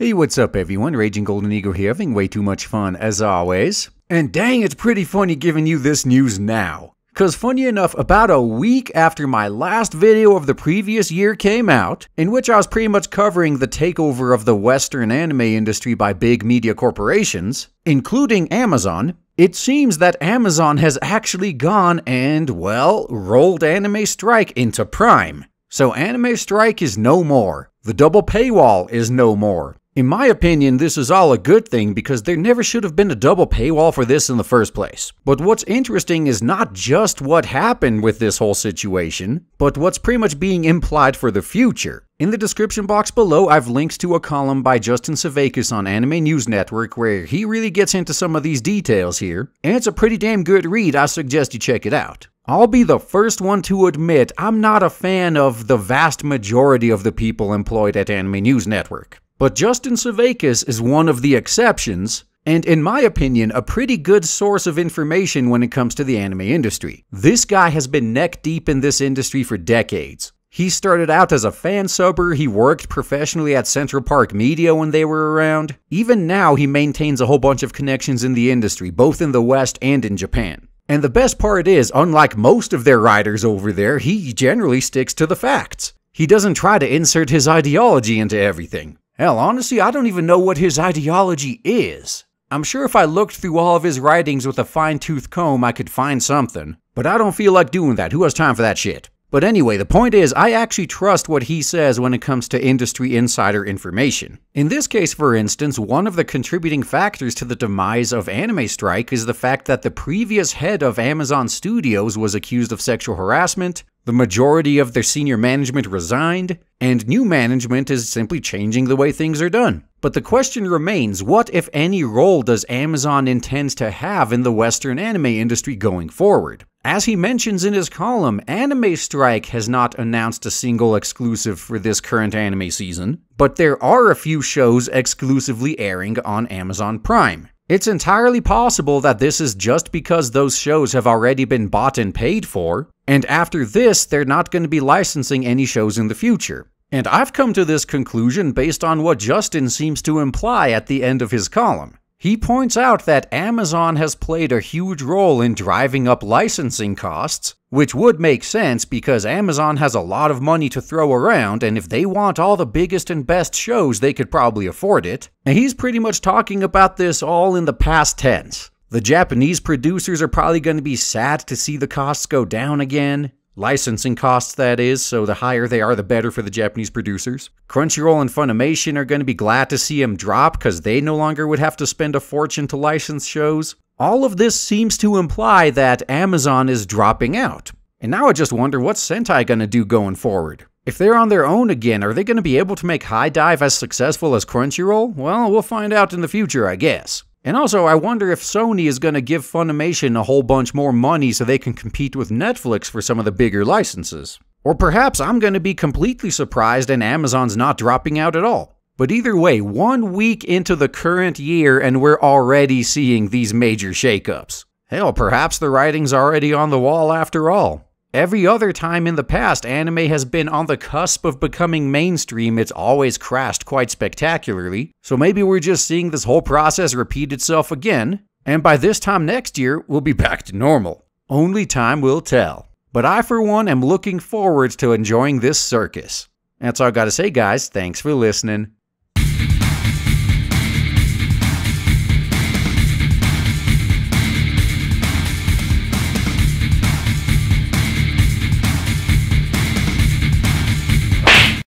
Hey, what's up everyone? Raging Golden Eagle here, having way too much fun as always. And dang, it's pretty funny giving you this news now. Cause funny enough, about a week after my last video of the previous year came out, in which I was pretty much covering the takeover of the Western anime industry by big media corporations, including Amazon, it seems that Amazon has actually gone and, well, rolled Anime Strike into Prime. So Anime Strike is no more. The double paywall is no more. In my opinion, this is all a good thing because there never should have been a double paywall for this in the first place. But what's interesting is not just what happened with this whole situation, but what's pretty much being implied for the future. In the description box below, I've links to a column by Justin Savakis on Anime News Network where he really gets into some of these details here, and it's a pretty damn good read. I suggest you check it out. I'll be the first one to admit I'm not a fan of the vast majority of the people employed at Anime News Network. But Justin Savakis is one of the exceptions, and in my opinion, a pretty good source of information when it comes to the anime industry. This guy has been neck deep in this industry for decades. He started out as a fan subber, he worked professionally at Central Park Media when they were around. Even now, he maintains a whole bunch of connections in the industry, both in the West and in Japan. And the best part is, unlike most of their writers over there, he generally sticks to the facts. He doesn't try to insert his ideology into everything. Hell, honestly, I don't even know what his ideology is. I'm sure if I looked through all of his writings with a fine-tooth comb, I could find something. But I don't feel like doing that. Who has time for that shit? But anyway, the point is, I actually trust what he says when it comes to industry insider information. In this case, for instance, one of the contributing factors to the demise of Anime Strike is the fact that the previous head of Amazon Studios was accused of sexual harassment, the majority of their senior management resigned, and new management is simply changing the way things are done. But the question remains, what if any role does Amazon intend to have in the Western anime industry going forward? As he mentions in his column, Anime Strike has not announced a single exclusive for this current anime season, but there are a few shows exclusively airing on Amazon Prime. It's entirely possible that this is just because those shows have already been bought and paid for, and after this, they're not going to be licensing any shows in the future. And I've come to this conclusion based on what Justin seems to imply at the end of his column. He points out that Amazon has played a huge role in driving up licensing costs, which would make sense because Amazon has a lot of money to throw around, and if they want all the biggest and best shows, they could probably afford it. And he's pretty much talking about this all in the past tense. The Japanese producers are probably going to be sad to see the costs go down again. Licensing costs, that is, so the higher they are, the better for the Japanese producers. Crunchyroll and Funimation are going to be glad to see them drop because they no longer would have to spend a fortune to license shows. All of this seems to imply that Amazon is dropping out. And now I just wonder, what's Sentai going to do going forward? If they're on their own again, are they going to be able to make High Dive as successful as Crunchyroll? Well, we'll find out in the future, I guess. And also, I wonder if Sony is going to give Funimation a whole bunch more money so they can compete with Netflix for some of the bigger licenses. Or perhaps I'm going to be completely surprised and Amazon's not dropping out at all. But either way, 1 week into the current year and we're already seeing these major shakeups. Hell, perhaps the writing's already on the wall after all. Every other time in the past anime has been on the cusp of becoming mainstream, it's always crashed quite spectacularly. So maybe we're just seeing this whole process repeat itself again, and by this time next year, we'll be back to normal. Only time will tell. But I, for one, am looking forward to enjoying this circus. That's all I gotta say, guys. Thanks for listening.